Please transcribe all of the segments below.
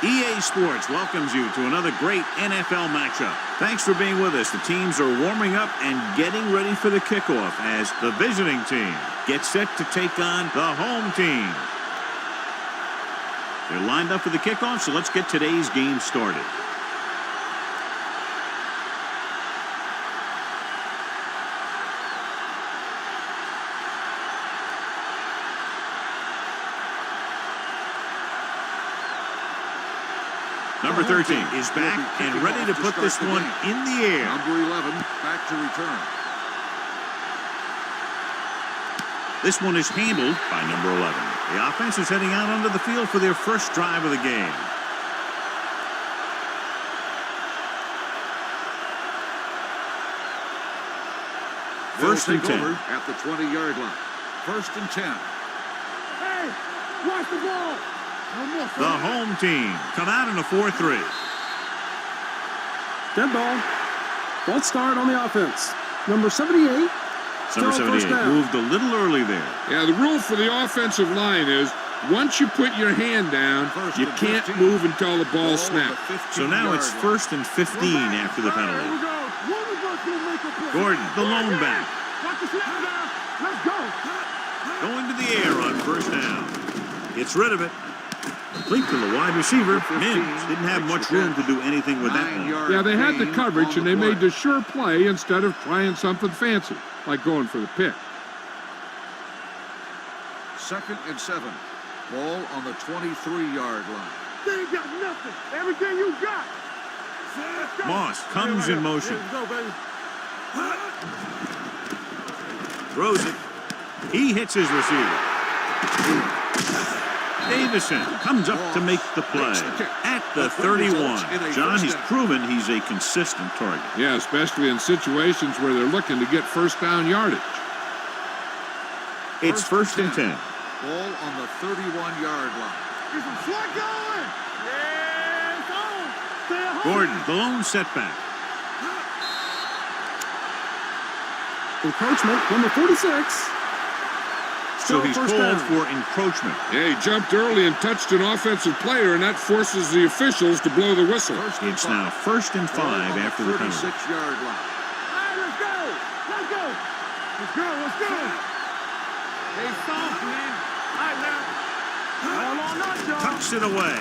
EA Sports welcomes you to another great NFL matchup. Thanks for being with us. The teams are warming up and getting ready for the kickoff as the visiting team gets set to take on the home team. They're lined up for the kickoff, so let's get today's game started. Number 13 is back and ready to put this one in the air. Number 11 back to return. This one is handled by number 11. The offense is heading out onto the field for their first drive of the game. First and 10 at the 20-yard line. First and 10. Hey, watch the ball. The home team come out in a 4-3. Dead ball. False start on the offense. Number 78. Number 78 moved a little early there. Yeah, the rule for the offensive line is once you put your hand down, you can't move until the ball snaps. So now it's first and 15 after the penalty. Gordon, the lone back. Let's go. Going to the air on first down. Gets rid of it. Complete to the wide receiver. Mims didn't have much room to do anything with that one. Yeah, they had the coverage, and they made the sure play instead of trying something fancy, like going for the pick. Second and 7. Ball on the 23-yard line. They ain't got nothing. Everything you got. Moss comes in motion. Go, baby. Throws it. He hits his receiver. Davison comes up to make the play at the 31. John, he's proven he's a consistent target. Yeah, especially in situations where they're looking to get first down yardage. It's first and 10. Ball on the 31-yard line. Get some slug going. Yeah, it's on. Stay at home. Gordon, the lone setback. Encroachment, number 46. So he's called for encroachment. Yeah, he jumped early and touched an offensive player, and that forces the officials to blow the whistle. It's now first and 5 after the penalty. 36-yard line. All right, let's go. Let's go. Let's go. Let's go. Hey, soft, man. All right, now. All on us, y'all. Tucks it away.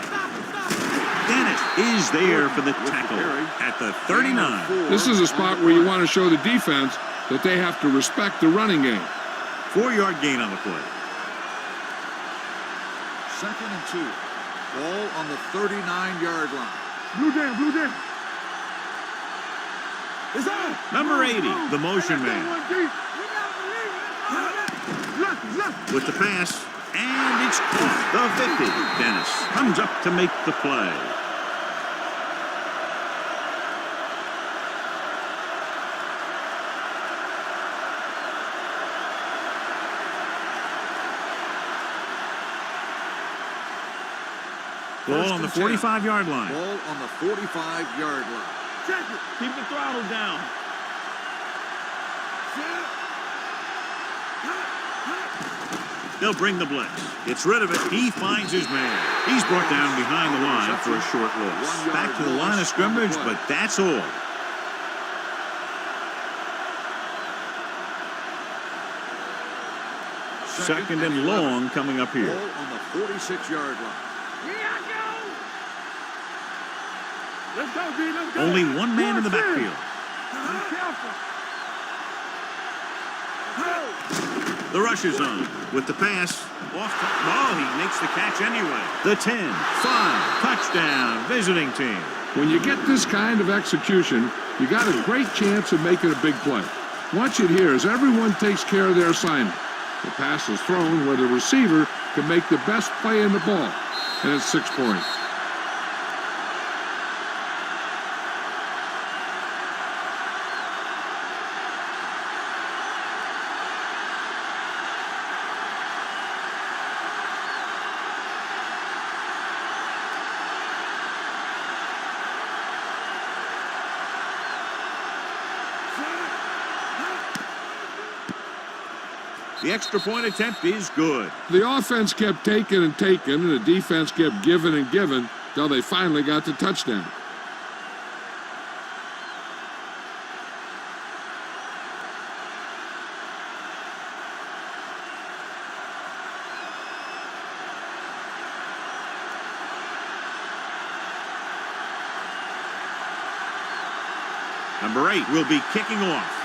Dennis is there for the tackle at the 39. This is a spot where you want to show the defense that they have to respect the running game. 4-yard gain on the play. Second and 2. Ball on the 39-yard line. Blue jam, blue jam. It's on. Number 80, the motion man. With the pass, and it's caught. The 50. Dennis comes up to make the play. Ball on the 45-yard line. Ball on the 45-yard line. Check it. Keep the throttle down. They'll bring the blitz. Gets rid of it. He finds his man. He's brought down behind the line for a short loss. Back to the line of scrimmage, but that's all. Second and long coming up here. Ball on the 46-yard line. Let's go, D. Let's go. Only one man in the backfield. Be careful. The rush is on. With the pass. Oh, he makes the catch anyway. The 10, 5, touchdown, visiting team. When you get this kind of execution, you got a great chance of making a big play. Watch it here as everyone takes care of their assignment. The pass is thrown where the receiver can make the best play in the ball, and it's 6 points. The extra point attempt is good. The offense kept taking and taking, and the defense kept giving and giving, till they finally got the touchdown. Number 8 will be kicking off.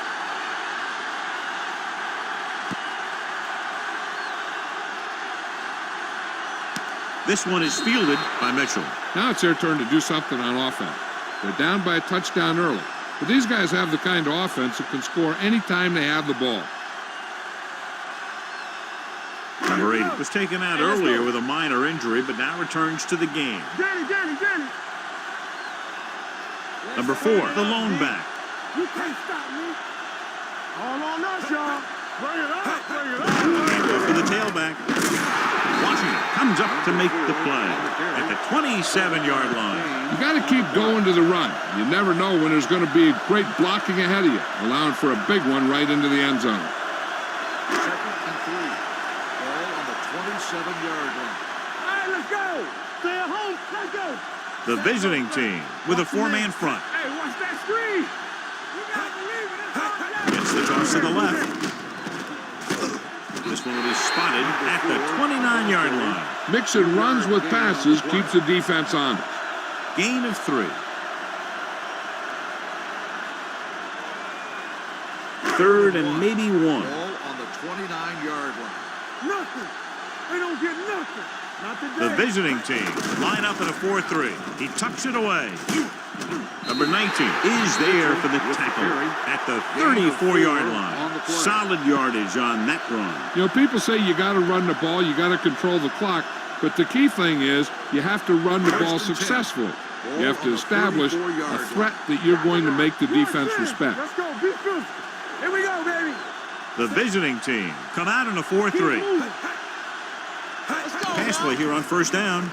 This one is fielded by Mitchell. Now it's their turn to do something on offense. They're down by a touchdown early. But these guys have the kind of offense that can score anytime they have the ball. Number 8 was taken out earlier with a minor injury, but now returns to the game. Johnny. Number 4, the lone back. You can't stop me. All on us, y'all. Bring it up. Handoff for the tailback. Washington comes up to make the play at the 27-yard line. You got to keep going to the run. You never know when there's going to be great blocking ahead of you, allowing for a big one right into the end zone. 2nd and 3. Ball on the 27-yard line. All right, let's go. Stay at home. Let's go. The visiting team with a 4-man front. Hey, watch that screen. You got to believe it. It's all y'all. Gets the toss to the left. This one will be spotted at the 29-yard line. Mixing runs with passes keeps the defense honest. Gain of 3. 3rd and maybe 1. Ball on the 29-yard line. Nothing. They don't get nothing. Not today. The visiting team line up in a 4-3. He tucks it away. Number 19 is there for the tackle at the 34-yard line. Solid yardage on that run. You know, people say you got to run the ball, you got to control the clock, but the key thing is you have to run the ball successfully. You have to establish a threat that you're going to make the defense respect. Let's go. Be physical. Here we go, baby. The visiting team come out in a 4-3. Pass play here on 1st down.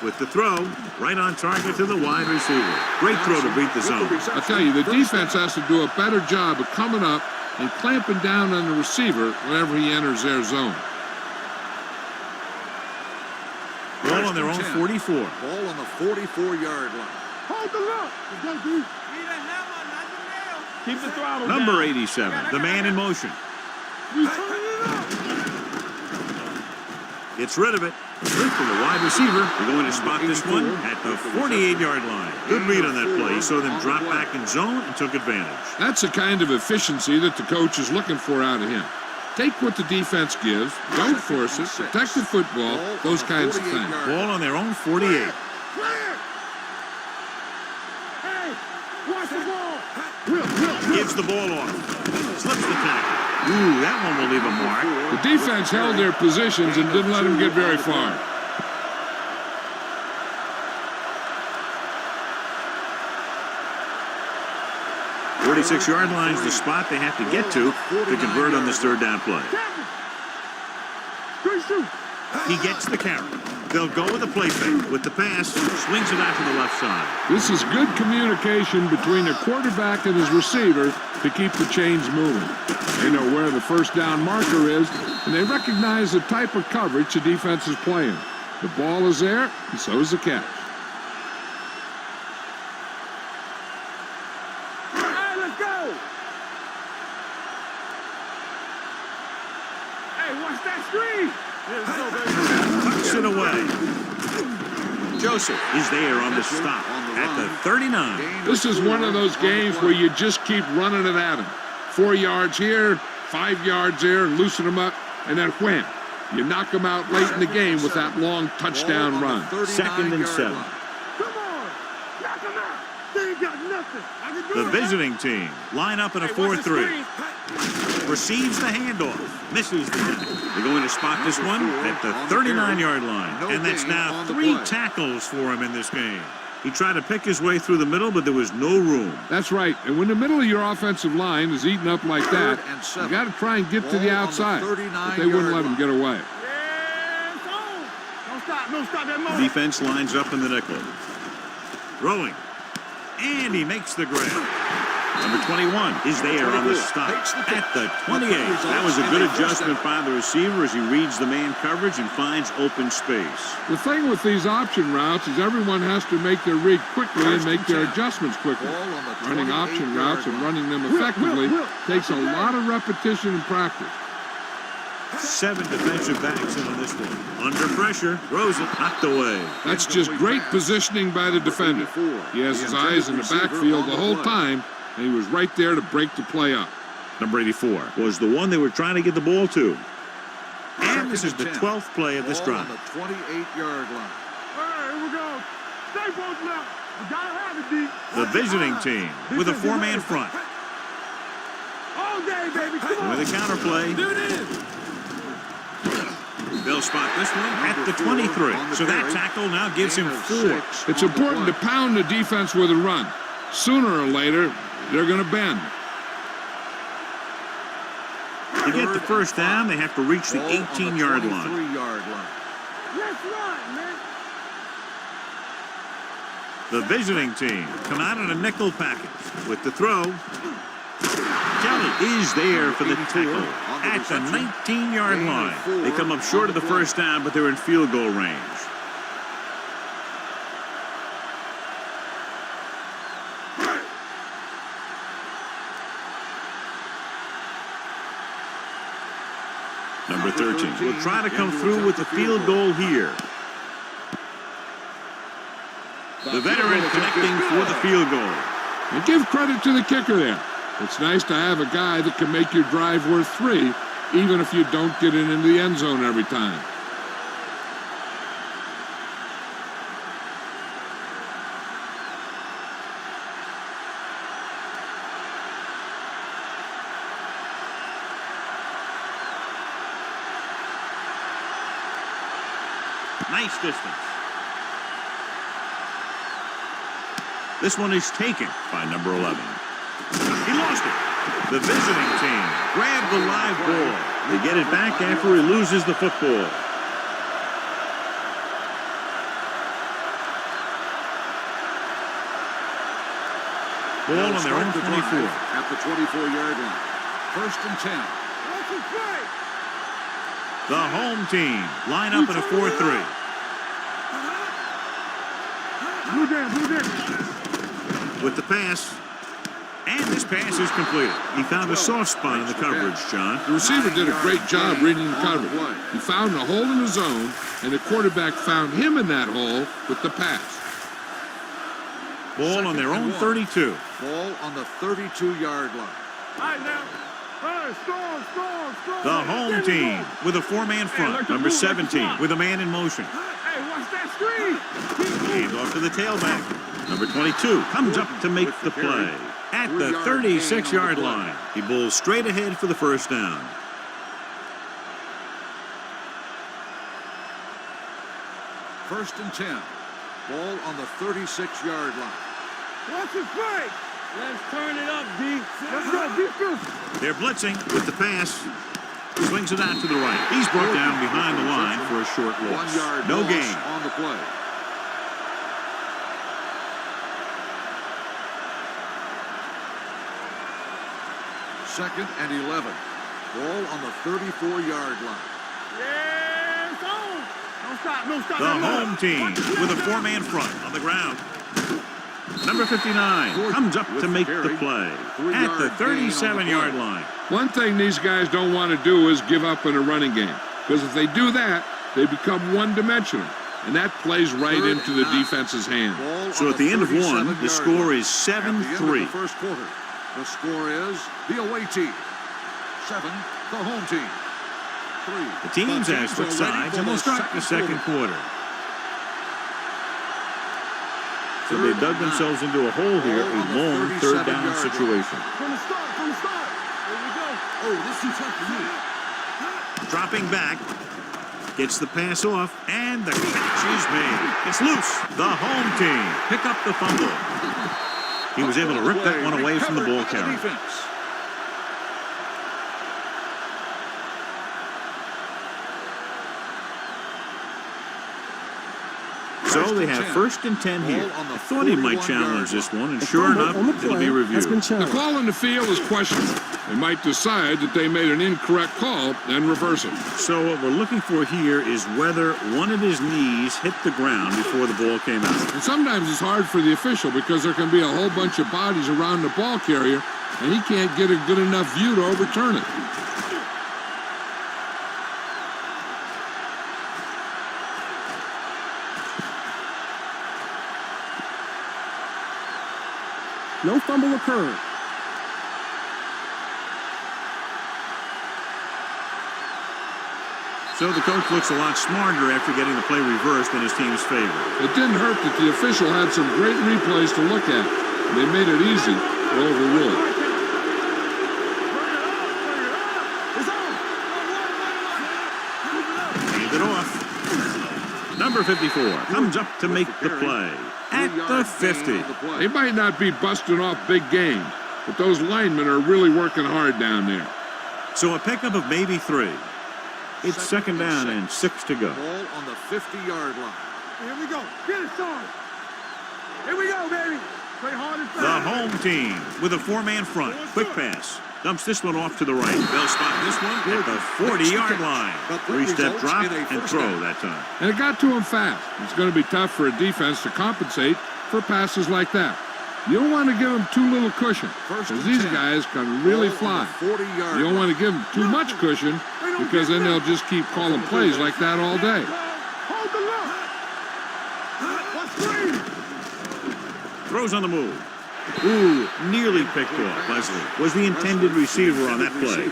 With the throw, right on target to the wide receiver. Great throw to beat the zone. I tell you, the defense has to do a better job of coming up and clamping down on the receiver whenever he enters their zone. Ball on their own 44. Ball on the 44-yard line. Hold the look. Need a hammer, not the nail. Keep the throttle Number down. 87, the man in motion. We turning it up. Gets rid of it. Slip to the wide receiver. They're going to spot this one at the 48-yard line. Good read on that play. He saw them drop back in zone and took advantage. That's the kind of efficiency that the coach is looking for out of him. Take what the defense gives, don't force it, protect the football, those kinds of things. Ball on their own 48. Clear. Hey, watch the ball. Gives the ball off. Slips the tackle. Ooh, that one will leave a mark. The defense held their positions and didn't let them get very far. .46-yard line's the spot they have to get to convert on this 3rd down play. He gets the carry. They'll go with the play fake. With the pass, swings it out to the left side. This is good communication between a quarterback and his receiver to keep the chains moving. They know where the 1st down marker is, and they recognize the type of coverage the defense is playing. The ball is there, and so is the catch. All right, let's go. Hey, watch that screen. Tucks it away. Joseph is there on the stop at the 39. This is one of those games where you just keep running it at him. 4 yards here, 5 yards there, loosen them up, and then wham. You knock them out late in the game with that long touchdown run. 2nd and 7. Come on. Knock them out. They ain't got nothing. I can do The it. visiting team line up in a 4-3. Receives the handoff. Misses the tackle. They're going to spot this one at the 39-yard line. And that's now 3 tackles for him in this game. He tried to pick his way through the middle, but there was no room. That's right. And when the middle of your offensive line is eaten up like that, you got to try and get to the outside. But they wouldn't let him get away. Yeah, it's on. Don't stop that moment. Defense lines up in the nickel. Throwing. And he makes the grab. Number 21 is there on the stop at the 28. That was a good adjustment by the receiver as he reads the man coverage and finds open space. The thing with these option routes is everyone has to make their read quickly and make their adjustments quickly. Running option routes and running them effectively takes a lot of repetition and practice. 7 defensive backs in on this one. Under pressure, throws it, knocked away. That's just great positioning by the defender. He has his eyes in the backfield the whole time, and he was right there to break the play up. Number 84 was the one they were trying to get the ball to. And this is the 12th play of this drive. On the 28-yard line. All right, here we go. Stay both left. You gotta have it, D. The visiting team with a 4-man front. All day, baby. Come on. With a counter play. They'll spot this one at the 23. So that tackle now gives him 4. It's important to pound the defense with a run. Sooner or later, they're going to bend. To get the first down, they have to reach the 18-yard line. 3-yard line. Let's run, man. The visiting team come out in a nickel package with the throw. Kelly is there for the tackle at the 19-yard line. They come up short of the first down, but they're in field goal range. Number 13 will try to come through with the field goal here. The veteran connecting for the field goal. And give credit to the kicker there. It's nice to have a guy that can make your drive worth 3, even if you don't get it into the end zone every time. Nice distance. This one is taken by number 11. He lost it. The visiting team grabbed the live ball. They get it back after he loses the football. Ball on their own 24. At the 24-yard line. 1st and 10. Let's just play. The home team line up in a 4-3. Blue down, blue down. With the pass. And this pass is completed. He found a soft spot in the coverage, John. The receiver did a great job reading the coverage. He found a hole in the zone, and the quarterback found him in that hole with the pass. Ball on their own 32. Ball on the 32-yard line. All right, now. Hey, storm. The home team with a 4-man front. Number 17 with a man in motion. Hey, watch that screen. Hand off to the tailback. Number 22 comes up to make the play. At the 36-yard line, he bowls straight ahead for the first down. First and 10. Ball on the 36-yard line. Watch it play. Let's turn it up, D. Let's go, defense. They're blitzing with the pass. Swings it out to the right. He's brought down behind the line for a short loss. 1-yard No loss gain. on the play. Second and 11. Ball on the 34-yard line. Yeah, it's on. Don't stop, don't stop. The home team with a 4-man front on the ground. Number 59 comes up to make the play at the 37-yard line. One thing these guys don't want to do is give up in a running game, because if they do that, they become one-dimensional, and that plays right into the defense's hand. So at the end of one, the score is 7-3. First quarter. The score is the away team 7, the home team 3. The teams have switched sides, and they'll start the second quarter. So they dug themselves into a hole here, a long third down situation. From the start. Here we go. Oh, this is tough for you. Dropping back, gets the pass off, and the catch is made. It's loose. The home team pick up the fumble. He was able to rip that one away from the ball carrier. So they have 1st and 10 here. I thought he might challenge this one, and sure enough, it'll be reviewed. The call in the field is questionable. They might decide that they made an incorrect call and reverse it. So what we're looking for here is whether one of his knees hit the ground before the ball came out. And sometimes it's hard for the official because there can be a whole bunch of bodies around the ball carrier, and he can't get a good enough view to overturn it. No fumble occurred. So the coach looks a lot smarter after getting the play reversed in his team's favor. It didn't hurt that the official had some great replays to look at. They made it easy to overrule it. Hand it off. Number 54 comes up to make the play at the 50. They might not be busting off big games, but those linemen are really working hard down there. So a pickup of maybe 3. It's second down and 6 to go. Ball on the 50-yard line. Here we go. Get it, Sean. Here we go, baby. Play hard and fast. The home team with a 4-man front. Quick pass. Dumps this one off to the right. They'll spot this one at the 40-yard line. 3-step drop and throw that time. And it got to him fast. It's going to be tough for a defense to compensate for passes like that. You don't want to give them too little cushion because these guys can really fly. You don't want to give them too much cushion because then they'll just keep calling plays like that all day. Hold the look. Throws on the move. Ooh, nearly picked off. Leslie was the intended receiver on that play.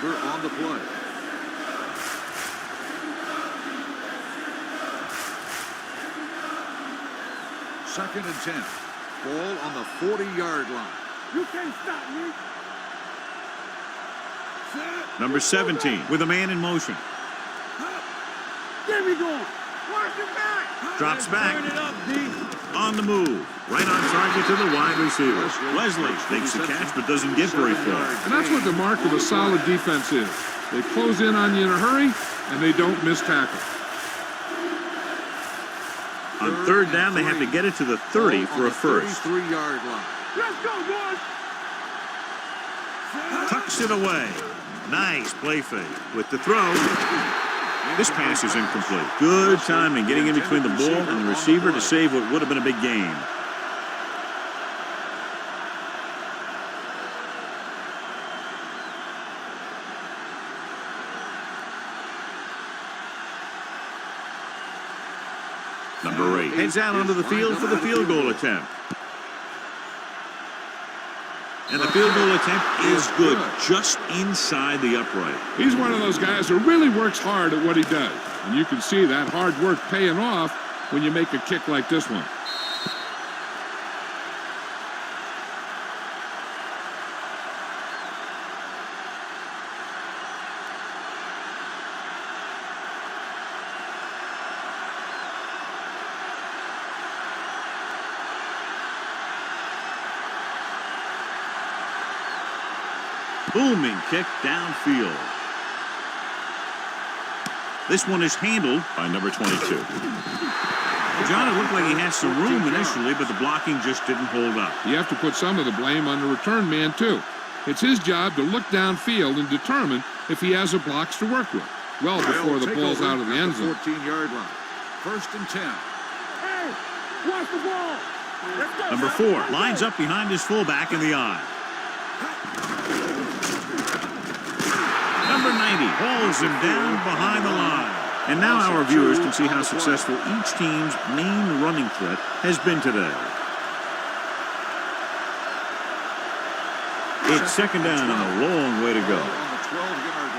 Second and 10. Ball on the 40-yard line. You can't stop me. Number 17 with a man in motion. Get me going. Watch it back. Drops back. Turn it up, D. On the move. Right on target to the wide receiver. Leslie takes the catch but doesn't get very far. And that's what the mark of a solid defense is. They close in on you in a hurry, and they don't miss tackle. On third down, they have to get it to the 30 for a first. 33-yard line. Let's go, boys. Tucks it away. Nice play fake with the throw. This pass is incomplete. Good timing getting in between the ball and the receiver to save what would have been a big game. Number 8 heads out onto the field for the field goal attempt. And the field goal attempt is good, just inside the upright. He's one of those guys who really works hard at what he does. And you can see that hard work paying off when you make a kick like this one. Booming kick downfield. This one is handled by number 22. John, it looked like he had some room initially, but the blocking just didn't hold up. You have to put some of the blame on the return man, too. It's his job to look downfield and determine if he has a blocks to work with, well before the ball's out of the end zone. 14-yard line. First and 10. Hey, watch the ball. Let's go. Number 4 lines up behind his fullback in the eye. Number 90 hauls him down behind the line. And now our viewers can see how successful each team's main running threat has been today. It's second down and a long way to go. On the 12-yard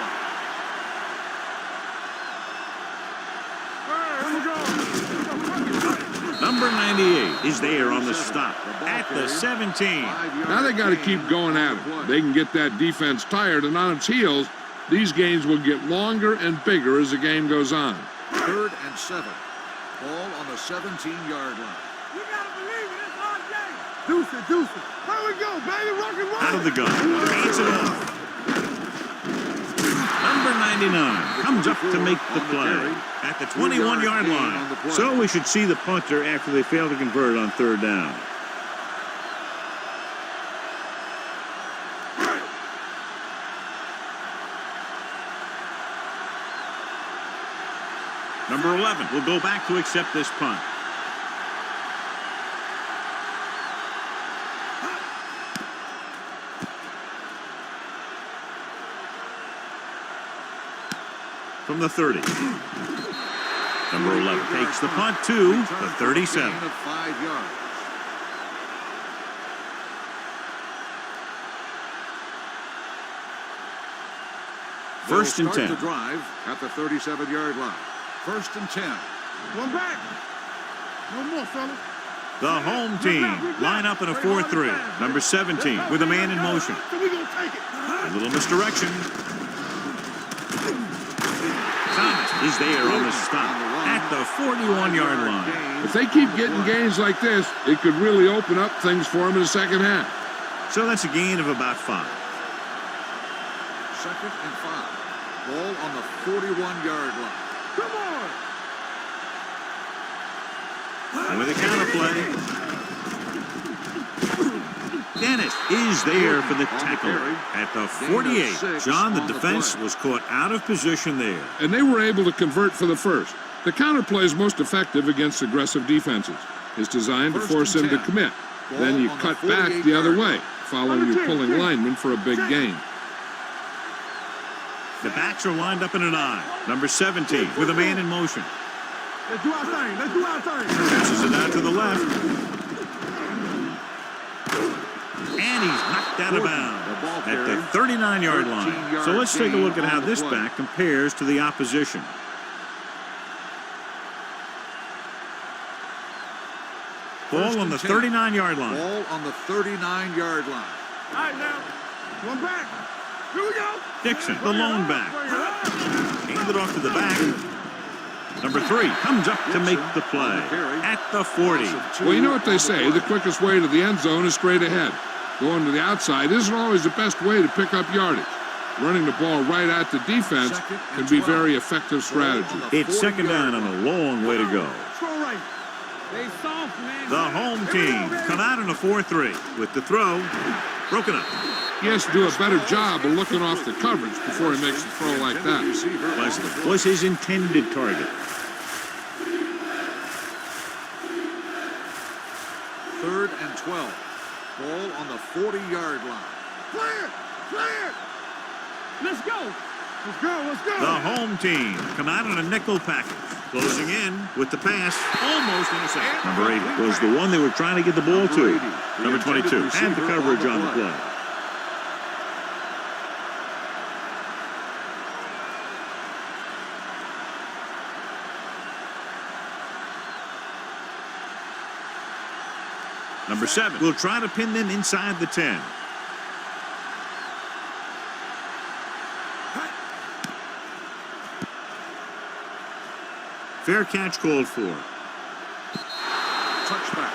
line. Number 98 is there on the stop at the 17. Now they got to keep going at it. They can get that defense tired and on its heels. These games will get longer and bigger as the game goes on. Third and 7. Ball on the 17-yard line. You gotta believe it. It's hard game. Deuce it. Here we go, baby. Rock and roll. Out of the gun. Hands it off. Number 99 comes up to make the play at the 21-yard line. So we should see the punter after they fail to convert on third down. Number 11 will go back to accept this punt. From the 30. Number 11 takes the punt to the 37. 5 yards. First and 10. The drive at the 37-yard line. First and 10. One back. No more, fellas. The home team line up in a 4-3. Number 17 with a man in motion. So we gonna take it. A little misdirection. Thomas is there on the stop at the 41-yard line. If they keep getting gains like this, it could really open up things for them in the second half. So that's a gain of about 5. Second and 5. Ball on the 41-yard line. Come on. And with a counter play, Dennis is there for the tackle at the 48. John, the defense was caught out of position there. And they were able to convert for the first. The counterplay is most effective against aggressive defenses. It's designed to force them to commit. Then you cut back the other way, following your pulling lineman for a big gain. The backs are lined up in an I. Number 17 with a man in motion. Let's do our thing. Let's do our thing. Passes it out to the left. And he's knocked out of bounds at the 39-yard line. So let's take a look at how this back compares to the opposition. Ball on the 39-yard line. Ball on the 39-yard line. All right, now. One back. Here we go. Dixon, the lone back. Handed off to the back. Number 3 comes up to make the play at the 40. Well, you know what they say, the quickest way to the end zone is straight ahead. Going to the outside isn't always the best way to pick up yardage. Running the ball right at the defense can be very effective strategy. It's second down and a long way to go. Throw right. They soft, man. The home team come out in a 4-3 with the throw broken up. He has to do a better job of looking off the coverage before he makes a throw like that. Leslie was his intended target. Third and 12. Ball on the 40-yard line. Clear. Clear. Let's go. Let's go. Let's go. The home team come out in a nickel package. Closing in with the pass, almost intercepted. Number 8 was the one they were trying to get the ball to. Number 22 had the coverage on the play. Number 7 will try to pin them inside the 10. Fair catch called for. Touchback.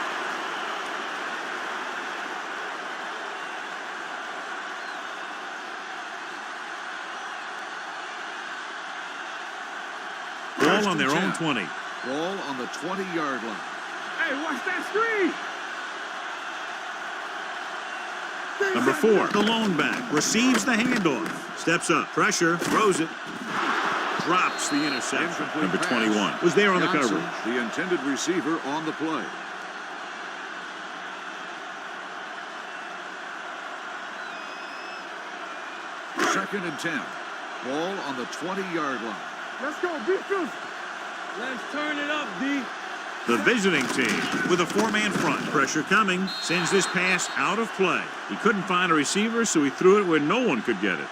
Ball on their own 20. Ball on the 20-yard line. Hey, watch that screen. Number 4, the lone back, receives the handoff. Steps up, pressure, throws it. Drops the interception. Number 21 was there on the coverage. The intended receiver on the play. Second and 10. Ball on the 20-yard line. Let's go. Be physical. Let's turn it up, D. The visiting team with a 4-man front. Pressure coming, sends this pass out of play. He couldn't find a receiver, so he threw it where no one could get it.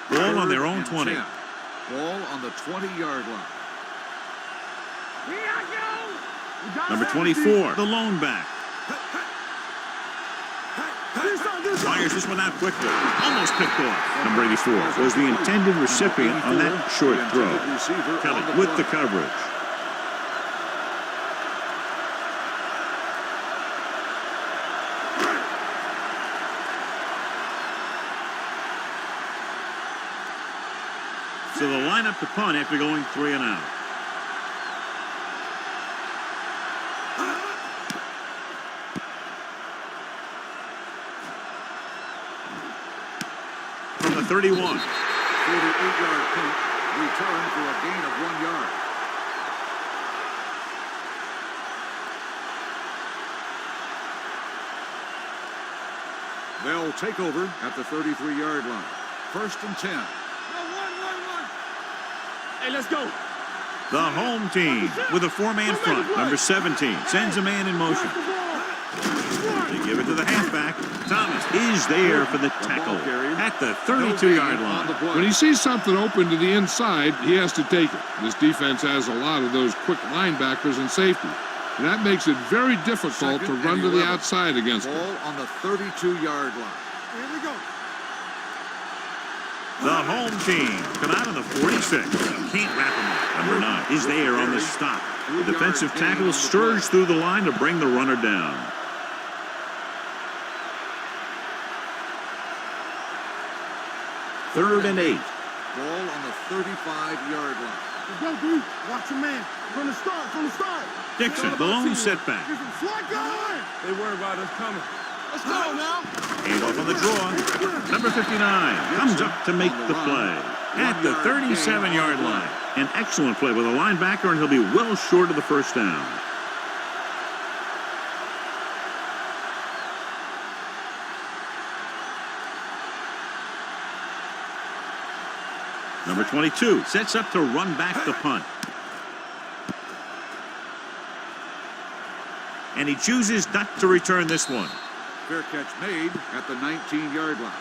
Ball on their own 20. 10. Ball on the 20-yard line. Here I go. We got Number it, 24, the lone back. This Fires this one out quickly. Almost picked off. Number 84 was the intended recipient on that short throw. Kelly with the coverage. So they'll line up the punt after going 3 and out. From the 31. 48-yard punt, return for a gain of 1 yard. They'll take over at the 33-yard line. 1st and 10. Hey, let's go. The home team with a 4-man front. Number 17 sends a man in motion. They give it to the halfback. Thomas is there for the tackle at the 32-yard line. When he sees something open to the inside, he has to take it. This defense has a lot of those quick linebackers and safety. And that makes it very difficult to run to the outside against them. Ball on the 32-yard line. Here we go. The home team come out on the 46. Can't wrap him up. Number 9 is there on the stop. The defensive tackle surged through the line to bring the runner down. Third and 8. Ball on the 35-yard line. Go, dude. Watch your man. From the start. Dixon, the lone setback. They worry about us coming. Let's go now. Hand off on the draw. Number 59 comes up to make the play at the 37-yard line. An excellent play with a linebacker, and he'll be well short of the first down. Number 22 sets up to run back the punt. And he chooses not to return this one. Fair catch made at the 19-yard line.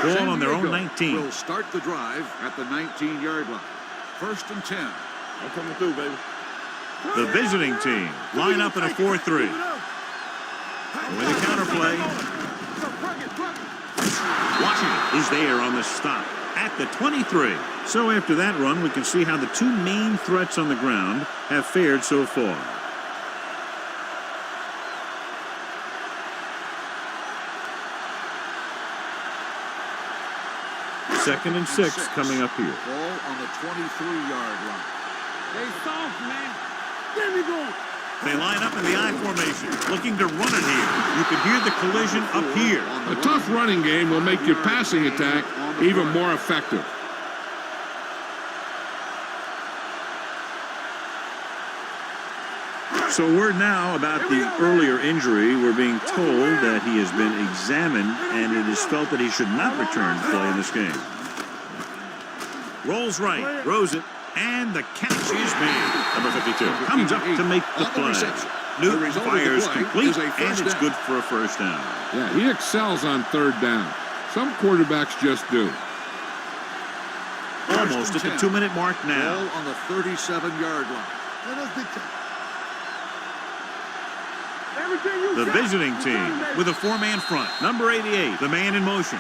Ball on their own 19. Will start the drive at the 19-yard line. 1st and 10. I'm coming through, baby. The visiting team line up in a 4-3. With a counterplay. Washington is there on the stop at the 23. So after that run, we can see how the two main threats on the ground have fared so far. Second and 6 coming up here. Ball on the 23-yard line. They soft, man. There we go. They line up in the I formation, looking to run it here. You can hear the collision up here. A tough running game will make your passing attack even more effective. So word now about the earlier injury. We're being told that he has been examined, and it is felt that he should not return to play in this game. Rolls right, throws it, and the catch is made. Number 52 comes up to make the play. Newton fires complete, and it's good for a first down. Yeah, he excels on 3rd down. Some quarterbacks just do. Almost at the 2-minute mark now. Ball on the 37-yard line. The visiting team with a 4-man front. Number 88, the man in motion.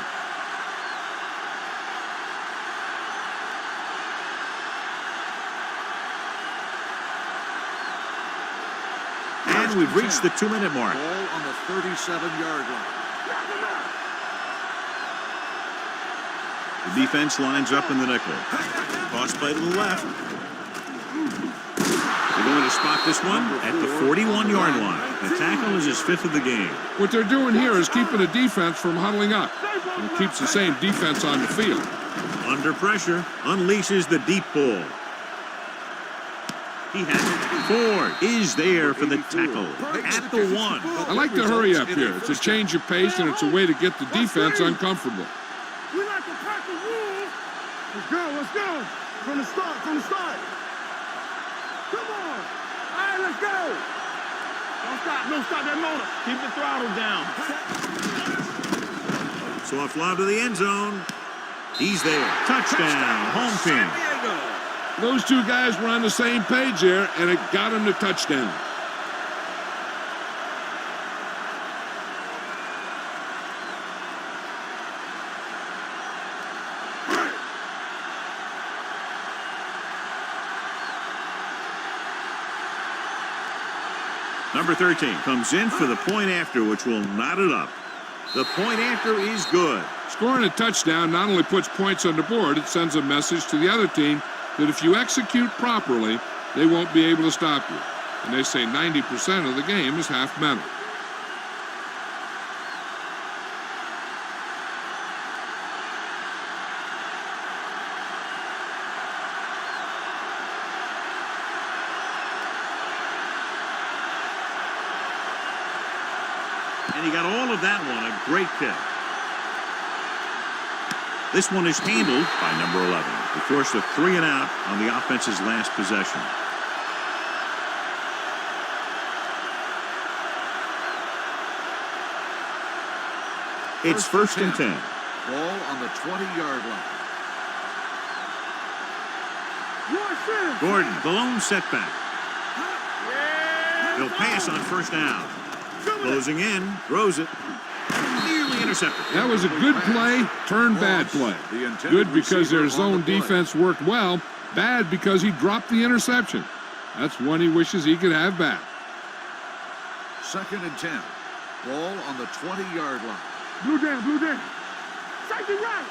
And we've reached the 2-minute mark. Ball on the 37-yard line. The defense lines up in the nickel. Toss play to the left. They're going to spot this one at the 41-yard line. The tackle is his 5th of the game. What they're doing here is keeping the defense from huddling up. It keeps the same defense on the field. Under pressure, unleashes the deep ball. He has it. Ford is there for the tackle at the 1. I like to hurry up here. It's a change of pace, and it's a way to get the defense uncomfortable. We like to pack the rules. Let's go. From the start. Come on. All right, let's go. Don't stop that motor. Keep the throttle down. So a fly to the end zone. He's there. Touchdown, home team. Those two guys were on the same page there, and it got them the touchdown. Number 13 comes in for the point after, which will knot it up. The point after is good. Scoring a touchdown not only puts points on the board, it sends a message to the other team that if you execute properly, they won't be able to stop you. And they say 90% of the game is half mental. And he got all of that one. A great kick. This one is handled by number 11. They forced a 3 and out on the offense's last possession. It's first and 10. Ball on the 20-yard line. Gordon, the lone setback. He'll pass on first down. Closing in, throws it. Nearly intercepted. That was a good play, turned bad play. Good because their zone defense worked well. Bad because he dropped the interception. That's one he wishes he could have back. Second and 10. Ball on the 20-yard line. Blue down, blue down. Safety right.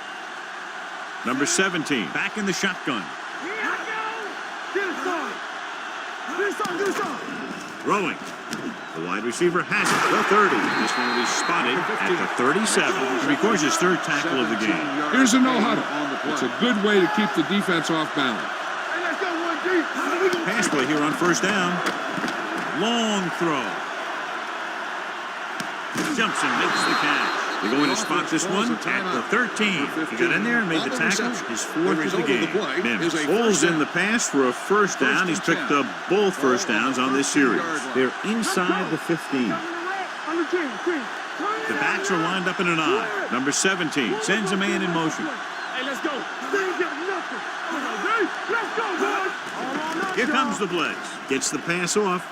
Number 17, back in the shotgun. Here I go. Get it started. Get it started, get it started. Throwing. The wide receiver has it. The 30. This one will be spotted at the 37. He records his third tackle of the game. Here's a no-huddle. It's a good way to keep the defense off balance. Hey, let's go, 1 deep. Pass play here on first down. Long throw. Jumps and makes the catch. They're going to spot this one at the 13. He got in there and made the tackle. His fourth of the game. Mims pulls in the pass for a first down. He's picked up both first downs on this series. They're inside the 15. The backs are lined up in an I. Number 17 sends a man in motion. Hey, let's go. Let's go, boys. Here comes the blitz. Gets the pass off.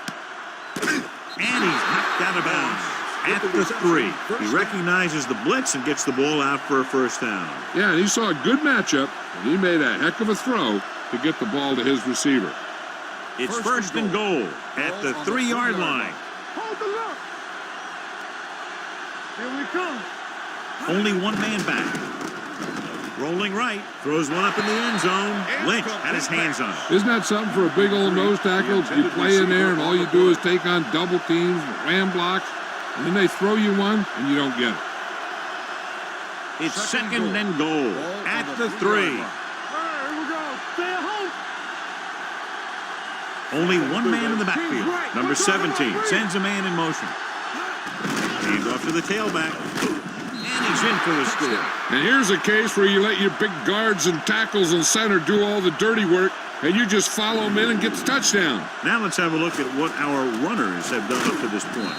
And he's knocked out of bounds. At the 3. He recognizes the blitz and gets the ball out for a first down. Yeah, he saw a good matchup, and he made a heck of a throw to get the ball to his receiver. It's first and goal at the 3-yard line. Hold the look. Here we come. Only one man back. Rolling right. Throws one up in the end zone. Lynch had his hands on it. Isn't that something for a big old nose tackle? You play in there, and all you do is take on double teams, ram blocks, and then they throw you one, and you don't get it. It's second and goal at the 3. All right, here we go. Stay at home. Only one man in the backfield. Number 17 sends a man in motion. Hand off to the tailback. And he's in for the score. And here's a case where you let your big guards and tackles and center do all the dirty work, and you just follow them in and get the touchdown. Now let's have a look at what our runners have done up to this point.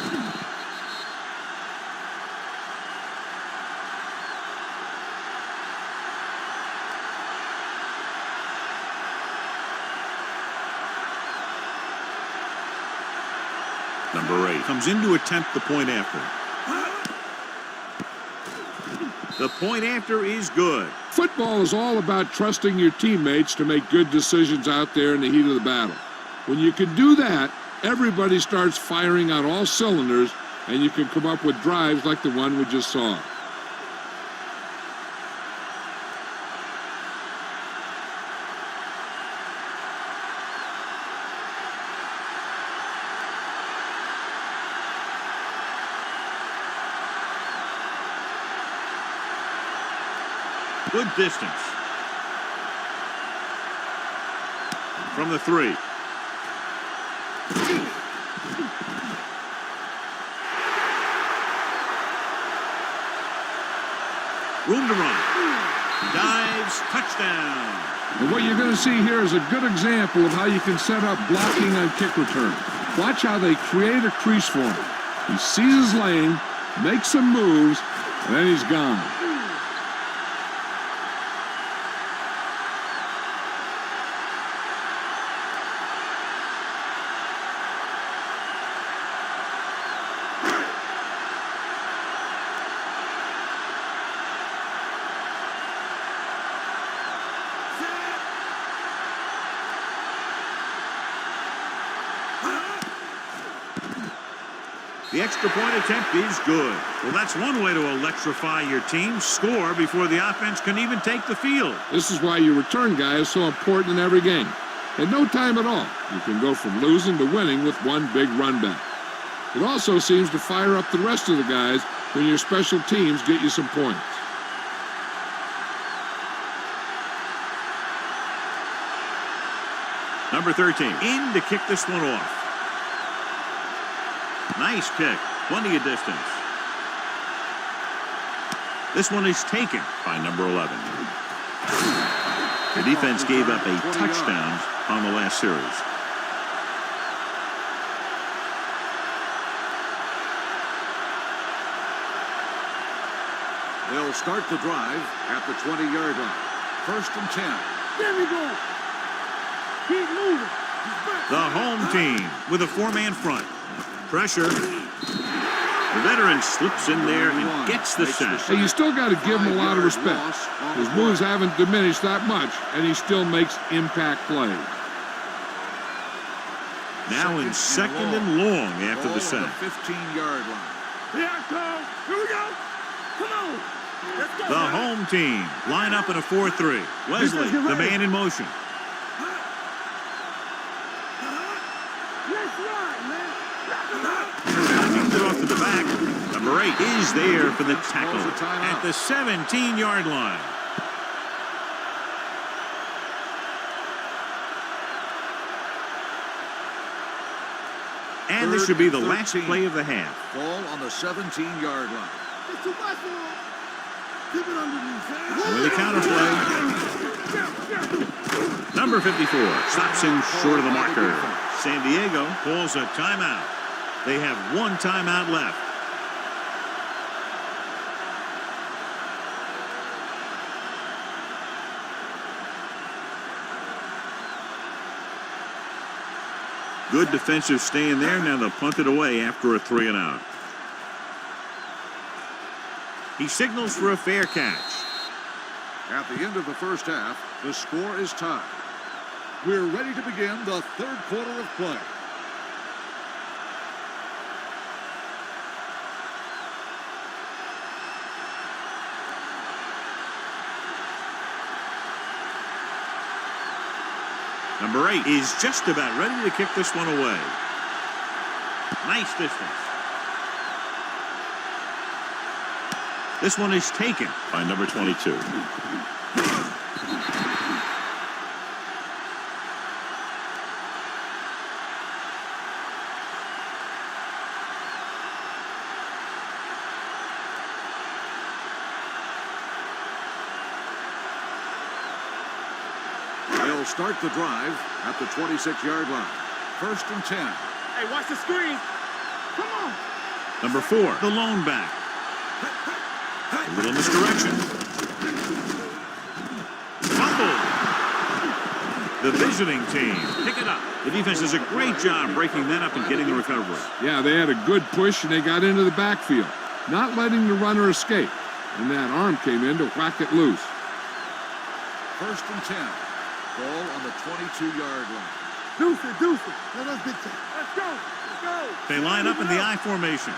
Number 8 comes in to attempt the point after. The point after is good. Football is all about trusting your teammates to make good decisions out there in the heat of the battle. When you can do that, everybody starts firing on all cylinders, and you can come up with drives like the one we just saw. Good distance. From the 3. Room to run. Dives, touchdown. And what you're going to see here is a good example of how you can set up blocking on kick return. Watch how they create a crease for him. He sees his lane, makes some moves, and then he's gone. The extra point attempt is good. Well, that's one way to electrify your team. Score before the offense can even take the field. This is why your return guy is so important in every game. In no time at all, you can go from losing to winning with one big run back. It also seems to fire up the rest of the guys when your special teams get you some points. Number 13, in to kick this one off. Nice kick, plenty of distance. This one is taken by number 11. The defense gave up a touchdown on the last series. They'll start the drive at the 20-yard line. 1st and 10. There we go. Keep moving. The home team with a 4-man front. Pressure. The veteran slips in there and gets the sack. Hey, you still got to give him a lot of respect. His moves haven't diminished that much, and he still makes impact plays. Now in second and long after the sack. 15-yard line. Here I come. Here we go. Come on. Let's go. The home team line up in a 4-3. Wesley, the man in motion. Let's ride, man. Hands it off to the back. Number 8 is there for the tackle at the 17-yard line. And this should be the last play of the half. Ball on the 17-yard line. It's too much for him. Keep it underneath, man. With a counter play. Number 54 stops him short of the marker. San Diego calls a timeout. They have one timeout left. Good defensive stand there. Now they'll punt it away after a 3-and-out. He signals for a fair catch. At the end of the first half, the score is tied. We're ready to begin the 3rd quarter of play. Number 8 is just about ready to kick this one away. Nice distance. This one is taken by number 22. They'll start the drive at the 26-yard line. 1st and 10. Hey, watch the screen. Come on. Number 4, the lone back. A little misdirection. Fumble. The visiting team pick it up. The defense does a great job breaking that up and getting the recovery. Yeah, they had a good push, and they got into the backfield, not letting the runner escape. And that arm came in to whack it loose. 1st and 10. Ball on the 22-yard line. Deuce it. Let us get that. Let's go. Let's go. They line up in the I formation.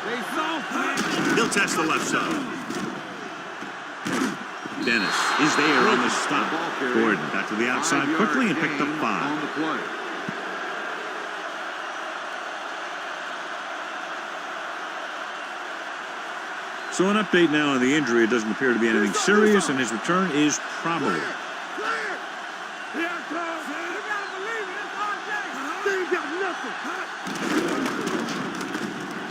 They soft, man. He'll test the left side. Dennis is there on the stop. Gordon got to the outside quickly and picked up 5. On the play. So an update now on the injury. It doesn't appear to be anything serious, and his return is probable. Clear. Here I come. You gotta believe it. It's RJ. They ain't got nothing.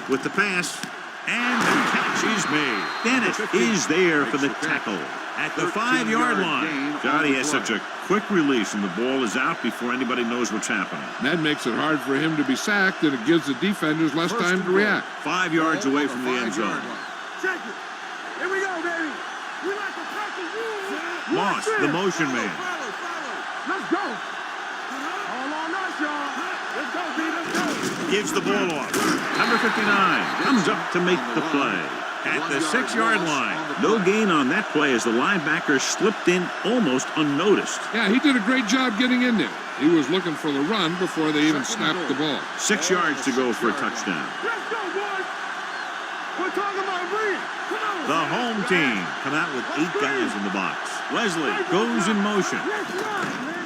With the pass, and the catch is made. Dennis is there for the tackle at the 5-yard line. Johnny has such a quick release, and the ball is out before anybody knows what's happening. That makes it hard for him to be sacked, and it gives the defenders less time to react. 5 yards away from the end zone. Check it. Here we go, baby. We like to practice you. Moss, the motion man. Let's go. All on us, y'all. Let's go, B. Let's go. Gives the ball off. Number 59 comes up to make the play. at the 6-yard line. No gain on that play as the linebacker slipped in almost unnoticed. Yeah, he did a great job getting in there. He was looking for the run before they even snapped the ball. 6 yards to go for a touchdown. Let's go, boys. We're talking about Reed. Come on. The home team come out with 8 guys in the box. Wesley goes in motion. Let's run, man.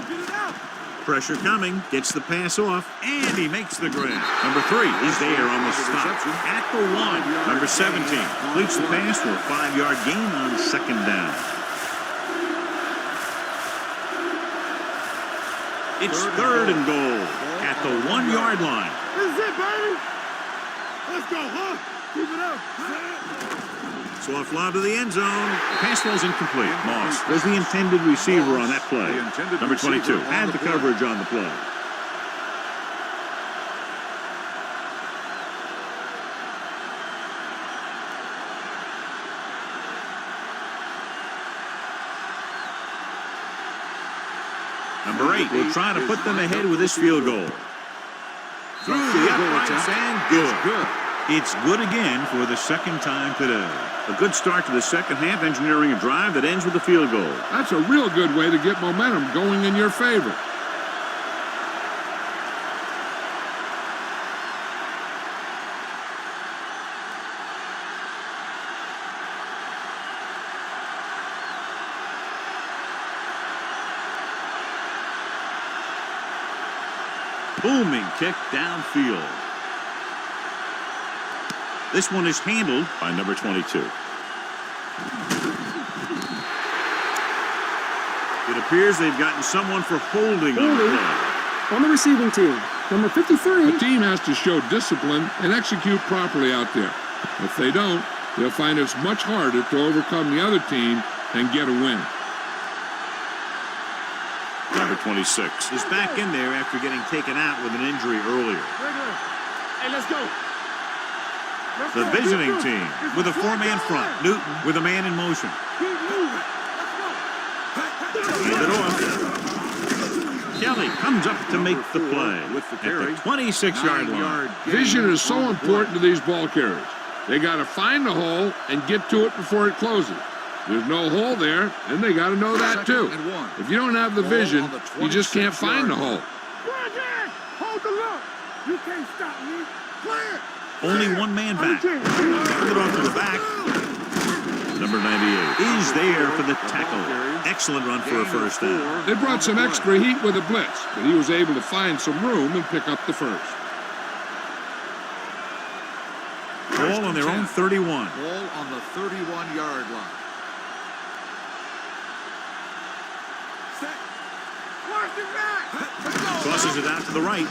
Get it out. Pressure coming, gets the pass off, and he makes the grab. Number 3 is there on the stop at the 1. Number 17 completes the pass for a 5-yard gain on 2nd down. It's 3rd and goal at the 1-yard line. This is it, baby. Let's go, huh? Keep it up. Soft lob to the end zone. Pass falls incomplete. Moss was the intended receiver on that play. Number 22 had the coverage on the play. Number 8 will try to put them ahead with this field goal. Through the uprights and good. It's good again for the 2nd time today. A good start to the 2nd half, engineering a drive that ends with a field goal. That's a real good way to get momentum going in your favor. Booming kick downfield. This one is handled by number 22. It appears they've gotten someone for holding on the play. On the receiving team, number 53. The team has to show discipline and execute properly out there. If they don't, they'll find it's much harder to overcome the other team and get a win. Number 26 is back in there after getting taken out with an injury earlier. Regular. Hey, let's go. Let's The go. visiting Let's go. team with a 4-man front. Newton with a man in motion. Keep moving. Hand it off. Kelly comes up to make the play at the 26-yard line. Vision is so important to these ball carriers. They got to find the hole and get to it before it closes. There's no hole there, and they got to know that too. If you don't have the vision, you just can't find the hole. Hold the look. You can't stop me. Clear. Only 1 man back. Hand it off to the back. Number 98 is there for the tackle. Excellent run for a 1st down. They brought some extra heat with a blitz, but he was able to find some room and pick up the 1st. Ball on their own 31. Ball on the 31-yard line. Tosses it out to the right.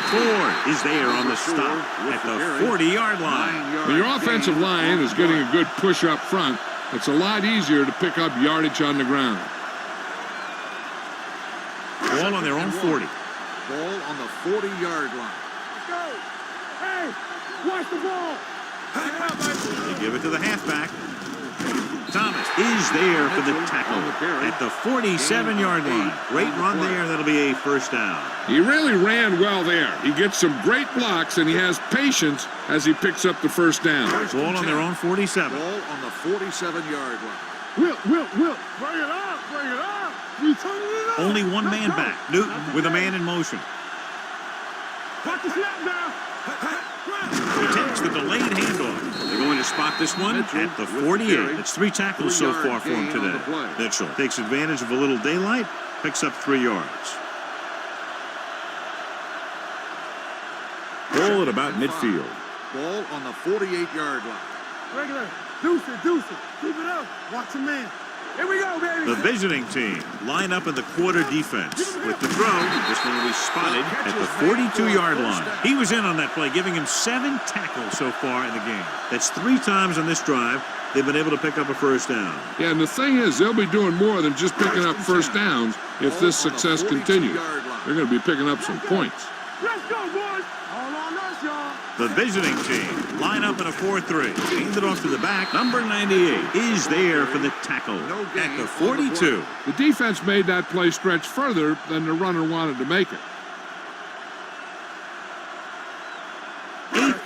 Ford is there on the stop at the 40-yard line. When your offensive line is getting a good push up front, it's a lot easier to pick up yardage on the ground. Ball on their own 40. Ball on the 40-yard line. Let's go. Hey, watch the ball. They give it to the halfback. Thomas is there for the tackle at the 47-yard line. Great run there. That'll be a 1st down. He really ran well there. He gets some great blocks, and he has patience as he picks up the 1st down. Ball on their own 47. Ball on the 47-yard line. Will. Bring it up. We turning it up. Only 1 man back. Newton with a man in motion. Watch the snap now. He takes the delayed handoff. They're going to spot this one at the 48. It's 3 tackles so far for him today. Mitchell takes advantage of a little daylight, picks up 3 yards. Ball at about midfield. Ball on the 48-yard line. Regular. Deuce it. Keep it up. Watch the man. Here we go, baby. The visiting team line up in the quarter defense. With the throw, this one will be spotted at the 42-yard line. He was in on that play, giving him 7 tackles so far in the game. That's 3 times on this drive they've been able to pick up a 1st down. Yeah, and the thing is, they'll be doing more than just picking up 1st downs if this success continues. They're going to be picking up some points. Let's go, boys. All on us, y'all. The visiting team line up in a 4-3. Hand it off to the back. Number 98 is there for the tackle at the 42. The defense made that play stretch further than the runner wanted to make it.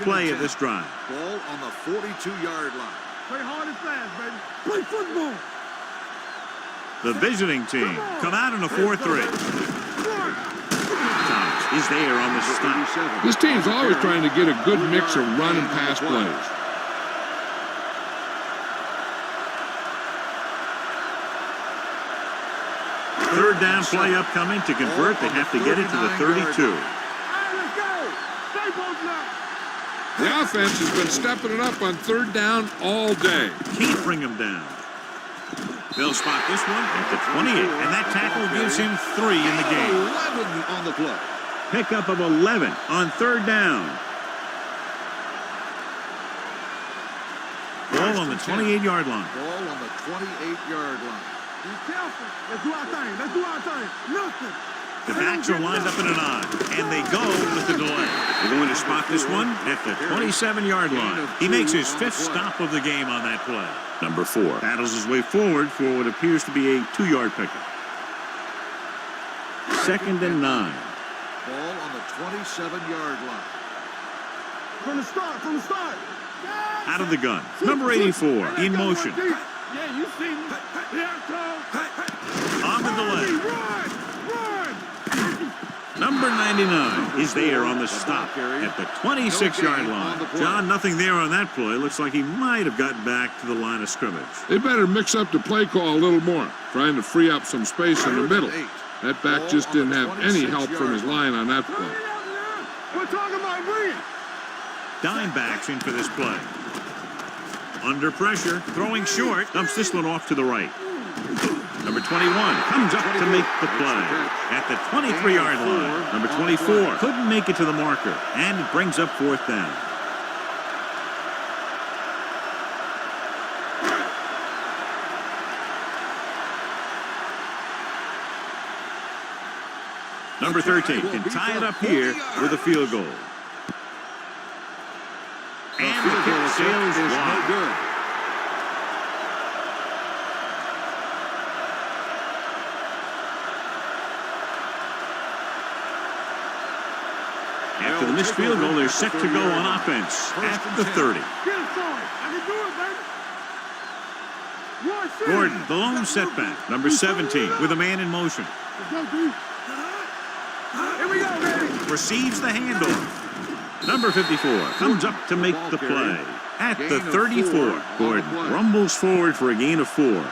play of this drive. Ball on the 42-yard line. Play hard and fast, baby. Play football. The visiting team come out in a 4-3. Thomas is there on the stop. This team's always trying to get a good mix of run and pass plays. Third down play upcoming. To convert, they have to get it to the 32. Let's go. Stay both now. The offense has been stepping it up on third down all day. Can't bring him down. They'll spot this one at the 28, and that tackle gives him 3 in the game. 11 on the play. Pickup of 11 on third down. Ball on the 28-yard line. Ball on the 28-yard line. Be careful. Let's do our thing. Let's do our thing. Nothing. The backs are lined up in an I, and they go with the delay. They're going to spot this one at the 27-yard line. He makes his 5th stop of the game on that play. Number 4 battles his way forward for what appears to be a 2-yard pickup. 2nd and 9. Ball on the 27-yard line. From the start. From the start. Out of the gun. Number 84 in motion. Yeah, you see me. Here I come. On the delay. Run. Number 99 is there on the stop at the 26-yard line. John, nothing there on that play. Looks like he might have gotten back to the line of scrimmage. They better mix up the play call a little more, trying to free up some space in the middle. That back just didn't have any help from his line on that play. We're talking about bringing. Dime backs in for this play. Under pressure, throwing short, dumps this one off to the right. Number 21 comes up to make the play at the 23-yard line. Number 24 couldn't make it to the marker, and it brings up 4th down. Number 13 can tie it up here with a field goal. And the kick sails wide. After the missed field goal, they're set to go on offense at the 30. Get it, Sorry. I can do it, baby. Gordon, the lone setback. Number 17 with a man in motion. Let's go, dude. Here we go, baby. Receives the handoff. Number 54 comes up to make the play at the 34. Gordon rumbles forward for a gain of 4.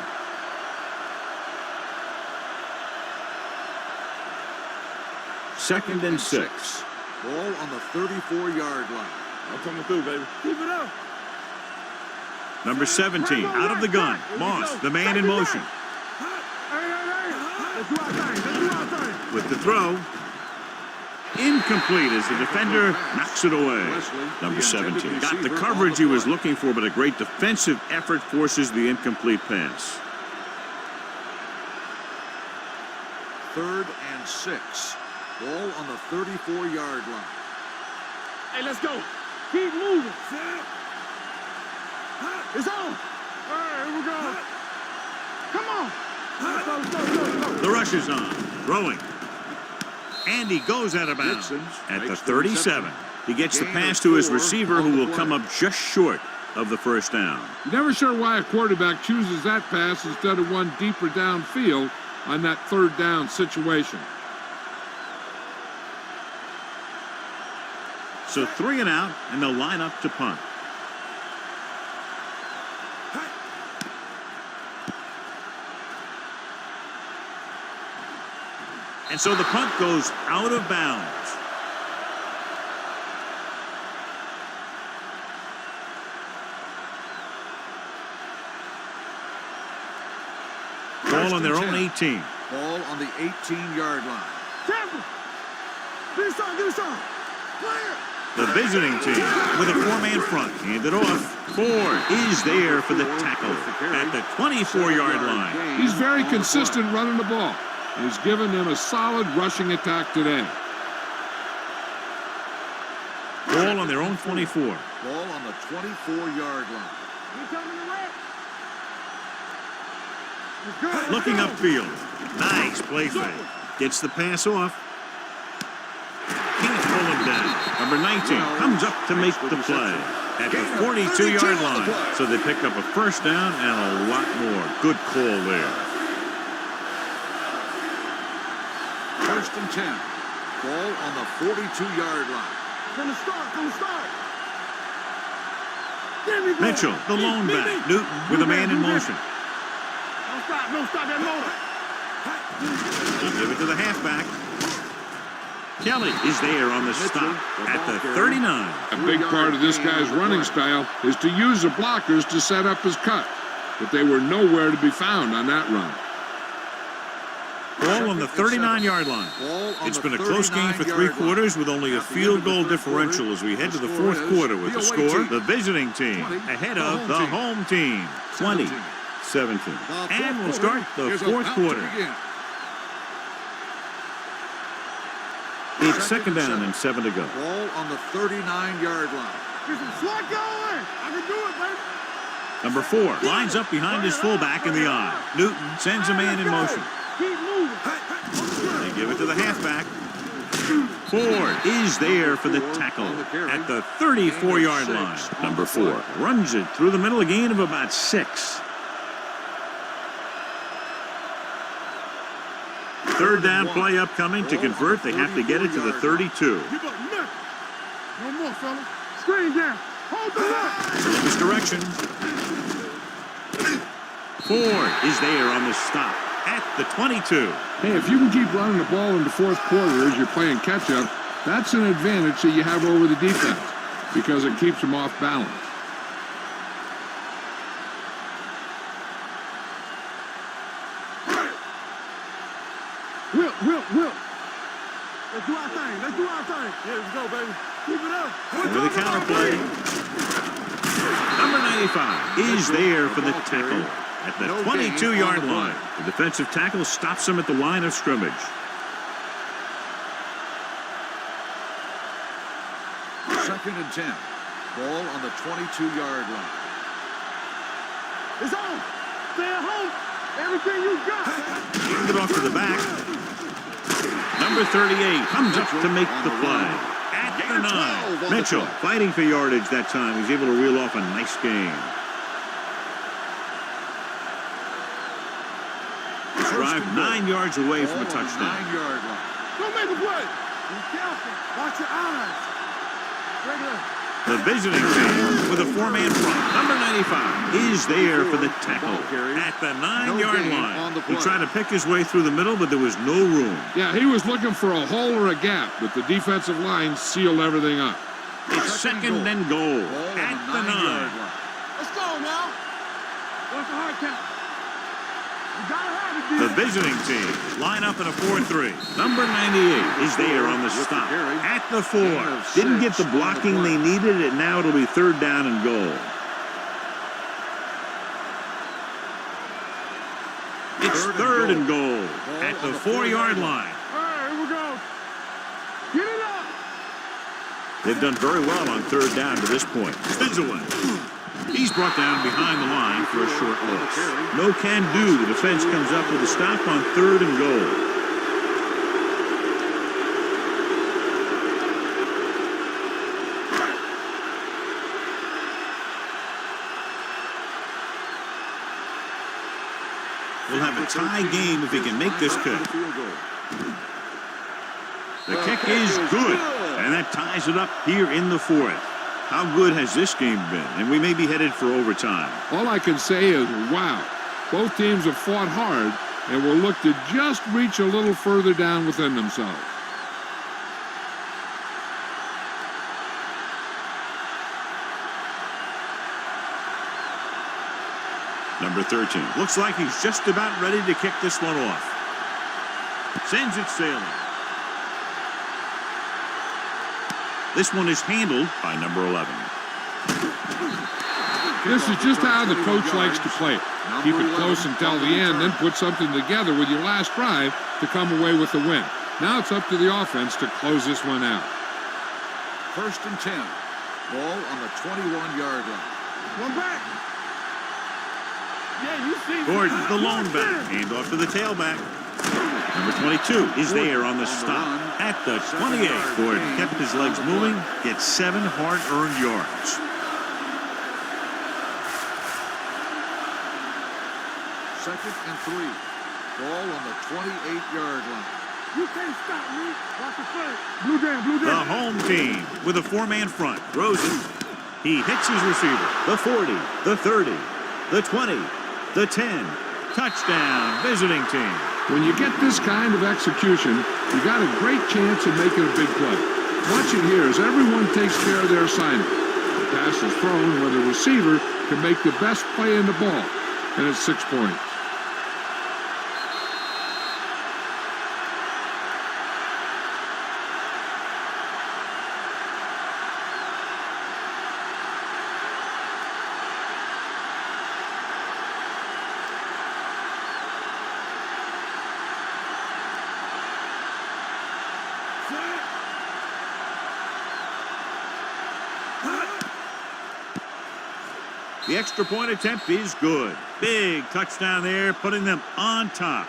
Second and 6. Ball on the 34-yard line. I'm coming through, baby. Keep it up. Number 17 out of the gun. Moss, the man in motion. Hey. Let's do our thing. Let's do our thing. With the throw. Incomplete as the defender knocks it away. Number 17 got the coverage he was looking for, but a great defensive effort forces the incomplete pass. 3rd and 6. Ball on the 34-yard line. Hey, let's go. Keep moving. It's on. All right, here we go. Come on. Let's go. The rush is on. Throwing. And he goes out of bounds at the 37. He gets the pass to his receiver, who will come up just short of the 1st down. Never sure why a quarterback chooses that pass instead of one deeper downfield on that 3rd down situation. So 3 and out, and they'll line up to punt. And so the punt goes out of bounds. Ball on their own 18. Ball on the 18-yard line. Careful. Do something. Clear. The visiting team with a 4-man front. Handed off. Ford is there for the tackle at the 24-yard line. He's very consistent running the ball. He's given them a solid rushing attack today. Ball on their own 24. Ball on the 24-yard line. He's coming to wreck. Looking upfield. Nice play fake. Gets the pass off. Can't pull him down. Number 19 comes up to make the play at the 42-yard line. So they pick up a first down and a lot more. Good call there. First and 10. Ball on the 42-yard line. From the start. Mitchell, the lone back. Newton with a man in motion. Don't stop that motor. Give it to the halfback. Kelly is there on the stop at the 39. A big part of this guy's running style is to use the blockers to set up his cut, but they were nowhere to be found on that run. Ball on the 39-yard line. It's been a close game for 3 quarters with only a field goal differential as we head to the 4th quarter with the score. The visiting team ahead of the home team. 20-17. And we'll start the 4th quarter. It's second down and 7 to go. Ball on the 39-yard line. Slot going. I can do it, baby. Number 4 lines up behind his fullback in the I. Newton sends a man in motion. Keep moving. They give it to the halfback. Ford is there for the tackle at the 34-yard line. Number 4 runs it through the middle, a gain of about 6. Third down play upcoming. To convert, they have to get it to the 32. Give up nothing. No more, fellas. Screen down. Hold the line. Columbus direction. Ford is there on the stop at the 22. Hey, if you can keep running the ball in the 4th quarter as you're playing catch-up, that's an advantage that you have over the defense because it keeps them off balance. Will. Let's do our thing. Yeah, let's go, baby. Keep it up. With the counter play. Number 95 is there for the tackle at the 22-yard line. The defensive tackle stops him at the line of scrimmage. Second and 10. Ball on the 22-yard line. It's on. Stay at home. Everything you got. Hand it off to the back. Number 38 comes up to make the play at the 9. Mitchell fighting for yardage that time. He's able to reel off a nice gain. Drive 9 yards away from a touchdown. 9-yard line. Don't make a play. Be careful. Watch your eyes. Regular. The visiting team with a 4-man front. Number 95 is there for the tackle at the 9-yard line. He tried to pick his way through the middle, but there was no room. Yeah, he was looking for a hole or a gap, but the defensive line sealed everything up. It's second and goal at the 9. Let's go now. What's the hard count? You gotta have it, The visiting team line up in a 4-3. Number 98 is there on the stop at the 4. Didn't get the blocking they needed, and now it'll be third down and goal. It's third and goal at the 4-yard line. All right, here we go. Get it up. They've done very well on third down to this point. Spins away. He's brought down behind the line for a short loss. No can do. The defense comes up with a stop on third and goal. We'll have a tie game if he can make this kick. The kick is good, and that ties it up here in the 4th. How good has this game been? And we may be headed for overtime. All I can say is, wow. Both teams have fought hard and will look to just reach a little further down within themselves. Number 13. Looks like he's just about ready to kick this one off. Sends it sailing. This one is handled by number 11. This is just how the coach likes to play it. Keep it close until the end, then put something together with your last drive to come away with the win. Now it's up to the offense to close this one out. First and 10. Ball on the 21-yard line. One back. Yeah, you see. Gordon, the lone back. Hand off to the tailback. Number 22 is there on the stop at the 28. Ford kept his legs moving, gets 7 hard-earned yards. Second and 3. Ball on the 28-yard line. You can't stop me. Watch the play. Blue down, blue The down. home team with a 4-man front. Throws it. He hits his receiver. The 40, the 30, the 20, the 10. Touchdown, visiting team. When you get this kind of execution, you got a great chance of making a big play. Watch it here as everyone takes care of their assignment. The pass is thrown where the receiver can make the best play in the ball, and it's 6 points. The extra point attempt is good. Big touchdown there, putting them on top.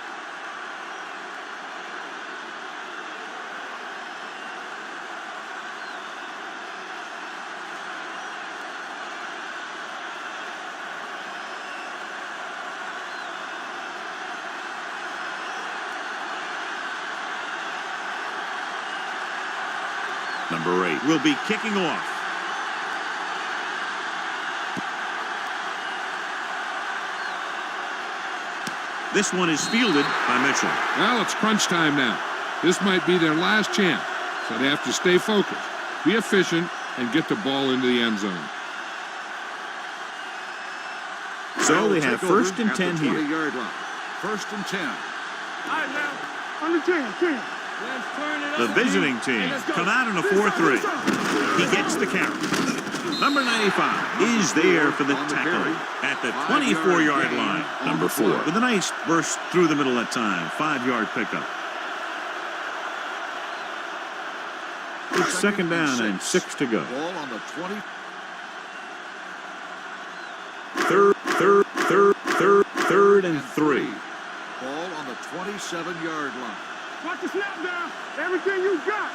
Number 8 will be kicking off. This one is fielded by Mitchell. Well, it's crunch time now. This might be their last chance, so they have to stay focused, be efficient, and get the ball into the end zone. So they have first and 10 here. 20-yard line. First and 10. All right, now. Under 10. Let's turn it up. The visiting team come out in a 4-3. He gets the carry. Number 95 is there for the tackle at the 24-yard line. Number 4 with a nice burst through the middle that time. 5-yard pickup. It's second down and 6 to go. Ball on the 20. Third and 3. Ball on the 27-yard line. Watch the snap down. Everything you got.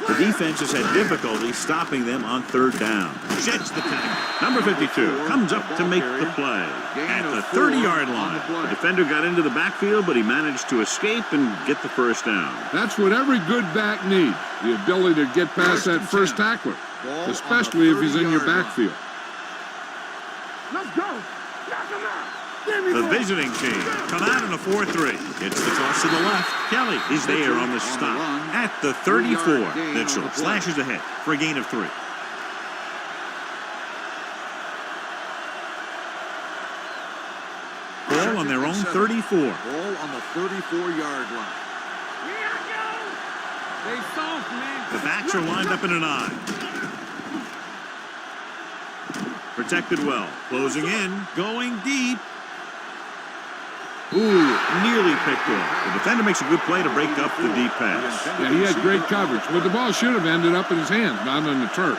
The defense has had difficulty stopping them on third down. Sheds the tackle. Number 52 comes up to make the play at the 30-yard line. The defender got into the backfield, but he managed to escape and get the first down. That's what every good back needs, the ability to get past that first tackler, especially if he's in your backfield. Let's go. Knock him out. The visiting team come out in a 4-3. It's the toss to the left. Kelly is there on the stop at the 34. Mitchell slashes ahead for a gain of 3. Ball on their own 34. Ball on the 34-yard line. Here I go. They soft, man. The backs are lined up in an eye. Protected well. Closing in. Going deep. Ooh, nearly picked off. The defender makes a good play to break up the deep pass. Yeah, he had great coverage, but the ball should have ended up in his hands, not on the turf.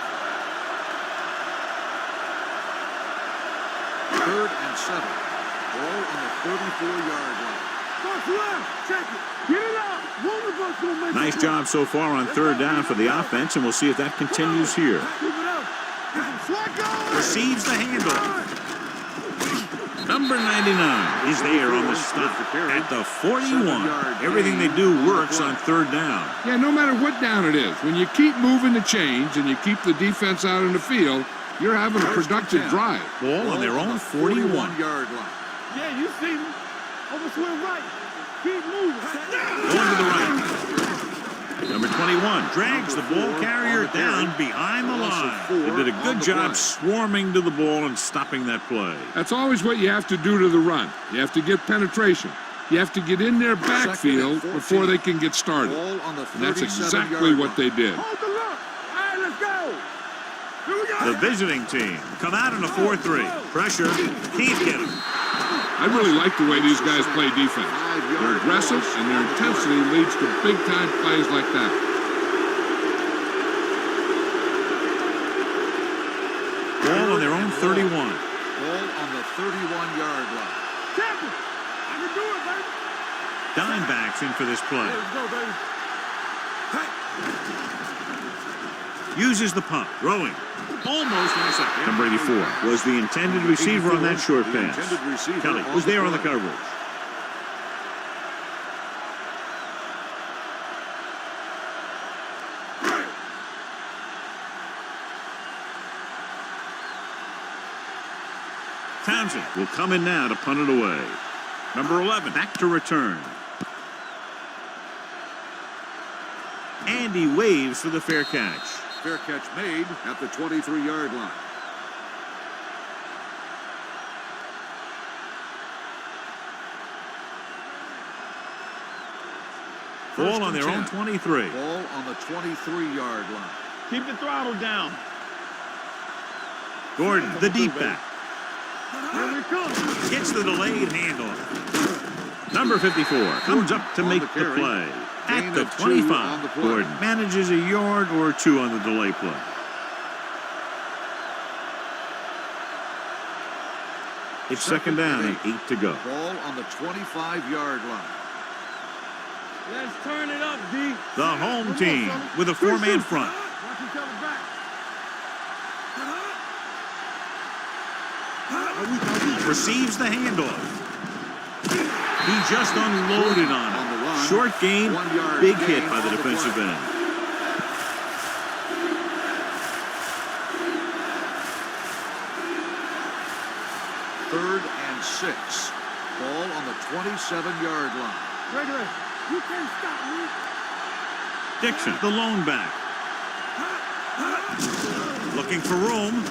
Third and 7. Ball on the 34-yard line. First left. Check it. Get it out. Wolverbuck's gonna make Nice job so far on third down for the offense, and we'll see if that continues here. Keep it up. Slide Receives the handle. Number 99 is there on the stop at the 41. Everything they do works on third down. Yeah, no matter what down it is, when you keep moving the chains and you keep the defense out in the field, you're having a productive drive. Ball on their own 41. 41-yard line. Yeah, you see me. Over swing right. Keep moving. Going to the right. Number 21 drags the ball carrier down behind the line. They did a good job swarming to the ball and stopping that play. That's always what you have to do to the run. You have to get penetration. You have to get in their backfield before they can get started. And that's exactly what they did. Hold the look. All right, let's go. Here we go. The visiting team come out in a 4-3. Pressure, can't get him. I really like the way these guys play defense. They're aggressive, and their intensity leads to big-time plays like that. Ball on their own 31. Ball on the 31-yard line. Champion. I can do it, baby. Dime backs in for this play. Let's go, baby. Uses the pump. Throwing. Almost intercepted. Number 84 was the intended receiver on that short pass. Kelly was there on the coverage. Townsend will come in now to punt it away. Number 11 back to return. And he waves for the fair catch. Fair catch made at the 23-yard line. Ball on their own 23. Ball on the 23-yard line. Keep the throttle down. Gordon, the deep back. Here we come. Gets the delayed handoff. Number 54 comes up to make the play. At the 25, Gordon manages a yard or two on the delay play. It's second down and 8 to go. Ball on the 25-yard line. Let's turn it up, D. The home team with a four-man front. Watch each other back. Receives the handoff. He just unloaded on him. Short gain, big hit by the defensive end. Third and 6. Ball on the 27-yard line. Gregory, you can't stop me. Dixon, the lone back. Looking for room.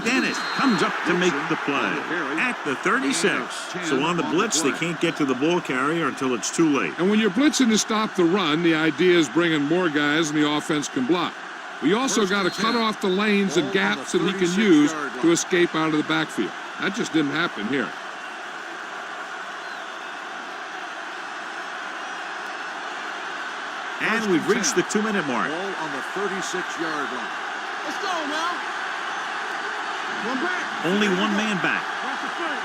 Dennis comes up to make the play at the 36. So on the blitz, they can't get to the ball carrier until it's too late. And when you're blitzing to stop the run, the idea is bringing more guys and the offense can block. We also got to cut off the lanes and gaps that he can use to escape out of the backfield. That just didn't happen here. And we've reached the 2-minute mark. Ball on the 36-yard line. Let's go now. One back. Only one man back. Watch the play.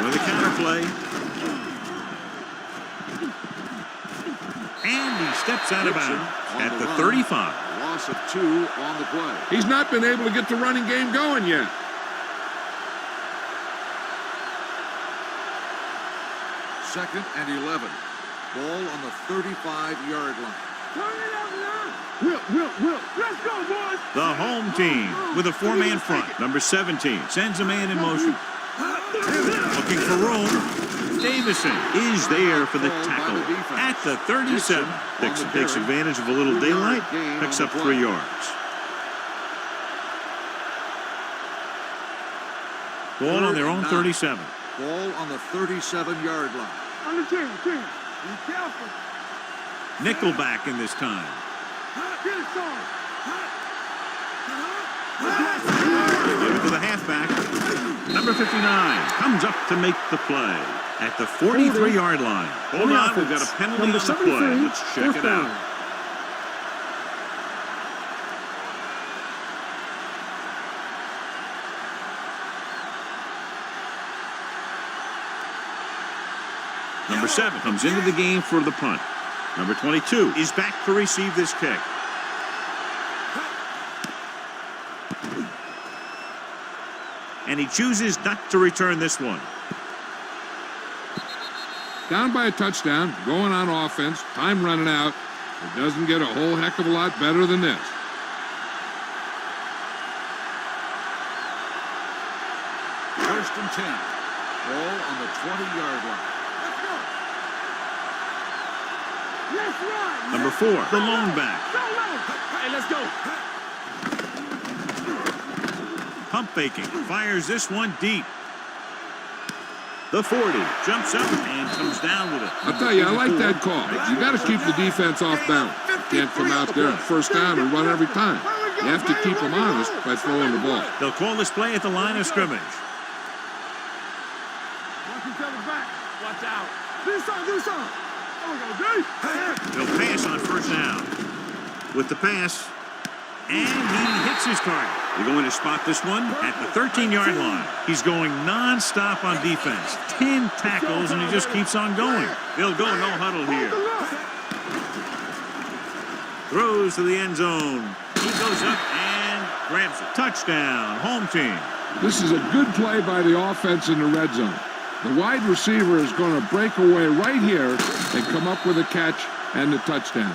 With the counter play. And he steps out of bounds at the 35. Loss of 2 on the play. He's not been able to get the running game going yet. Second and 11. Ball on the 35-yard line. Turn it up now. Will. Let's go, boys. The home team with a four-man front. Number 17 sends a man in motion. Looking for room. Davison is there for the tackle at the 37. Dixon takes advantage of a little daylight, picks up 3 yards. Ball on their own 37. Ball on the 37-yard line. On the team. Be careful. Nickelback in this time. Get it started. Give it to the halfback. Number 59 comes up to make the play at the 43-yard line. Hold on, we've got a penalty on the play. Let's check it out. Number 7 comes into the game for the punt. Number 22 is back to receive this kick. And he chooses not to return this one. Down by a touchdown, going on offense, time running out. It doesn't get a whole heck of a lot better than this. First and 10. Ball on the 20-yard line. Let's run. Number 4, the lone back. Hey, let's go. Pump faking, fires this one deep. The 40 jumps up and comes down with it. I'll tell you, I like that call. You got to keep the defense off balance. Can't come out there and first down and run every time. You have to keep them honest by throwing the ball. They'll call this play at the line of scrimmage. Watch each other back. Watch out. Do something. There we go, D. They'll pass on first down. With the pass, and he hits his target. They're going to spot this one at the 13-yard line. He's going non-stop on defense. 10 tackles, and he just keeps on going. They'll go no huddle here. Throws to the end zone. He goes up and grabs it. Touchdown, home team. This is a good play by the offense in the red zone. The wide receiver is going to break away right here and come up with a catch and the touchdown.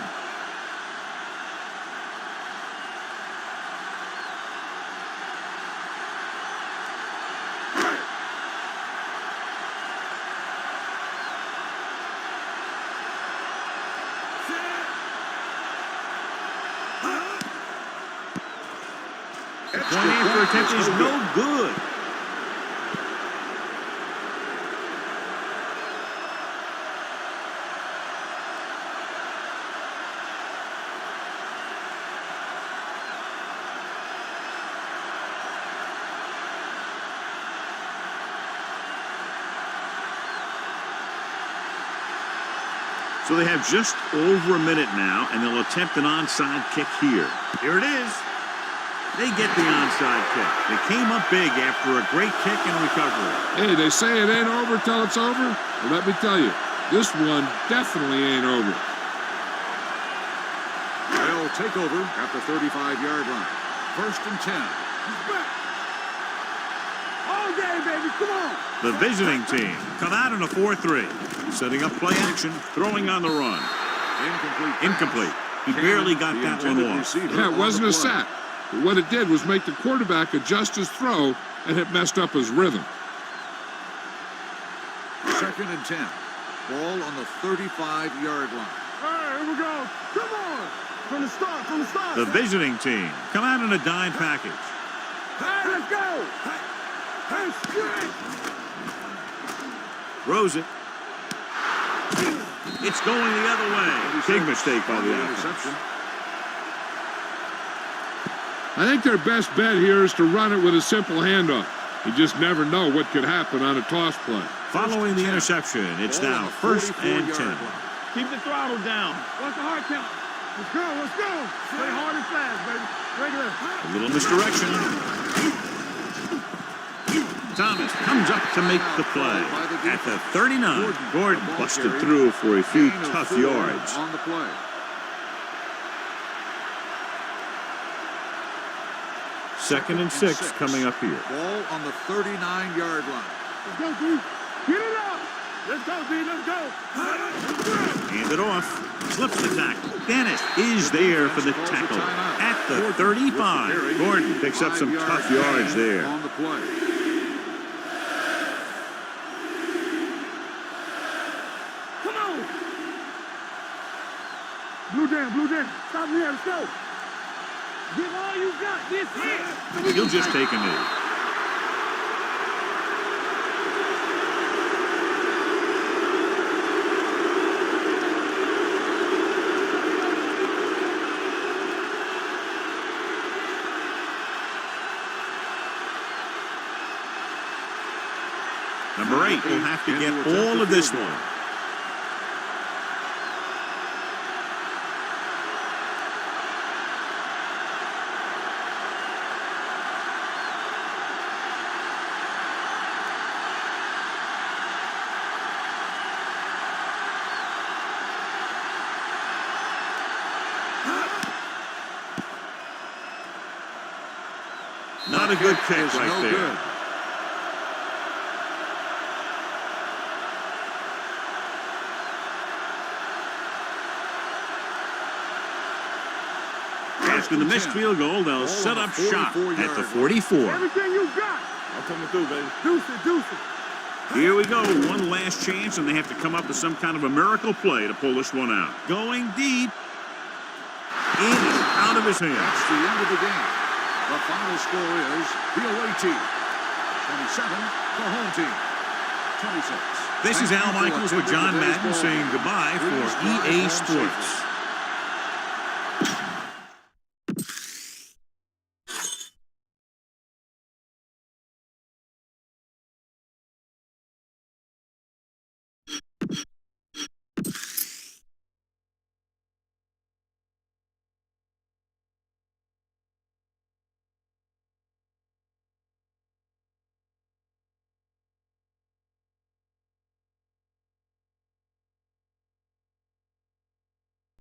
For attempt is no good. So they have just over a minute now, and they'll attempt an onside kick here. Here it is. They get the onside kick. They came up big after a great kick and recovery. Hey, they say it ain't over till it's over. Well, let me tell you, this one definitely ain't over. They'll take over at the 35-yard line. 1st and 10. He's back. All day, baby. Come on. The visiting team come out in a 4-3. Setting up play action, throwing on the run. Incomplete. He barely got that one off. Yeah, it wasn't a sack. But what it did was make the quarterback adjust his throw, and it messed up his rhythm. 2nd and 10. Ball on the 35-yard line. All right, here we go. Come on. From the start. The visiting team come out in a dime package. Hey, let's go. Hey, straight. Throws it. It's going the other way. Big mistake by the offense. I think their best bet here is to run it with a simple handoff. You just never know what could happen on a toss play. Following the interception, it's now 1st and 10. Keep the throttle down. Watch the hard count. Let's go. Play hard and fast, baby. Regular. A little misdirection. Thomas comes up to make the play. At the 39, Gordon busted through for a few tough yards. On the play. Second and 6 coming up here. Ball on the 39-yard line. Let's go, D. Get it up. Let's go, D. Let's go. Hand it off. Slips the tackle. Dennis is there for the tackle. At the 35, Gordon picks up some tough yards there. On the play. Come on. Blue jam. Stop here. Let's go. Give all you got. This here. He'll just take a knee. Number 8 will have to get all of this one. Not a good catch right there. Good. After the missed field goal, they'll set up shop at the 44. Everything you got. I'm coming through, baby. Deuce it. Here we go. One last chance, and they have to come up with some kind of a miracle play to pull this one out. Going deep. In and out of his hands. That's the end of the game. The final score is the away team 27, the home team 26. This is Al Michaels with John Madden saying goodbye for EA Sports.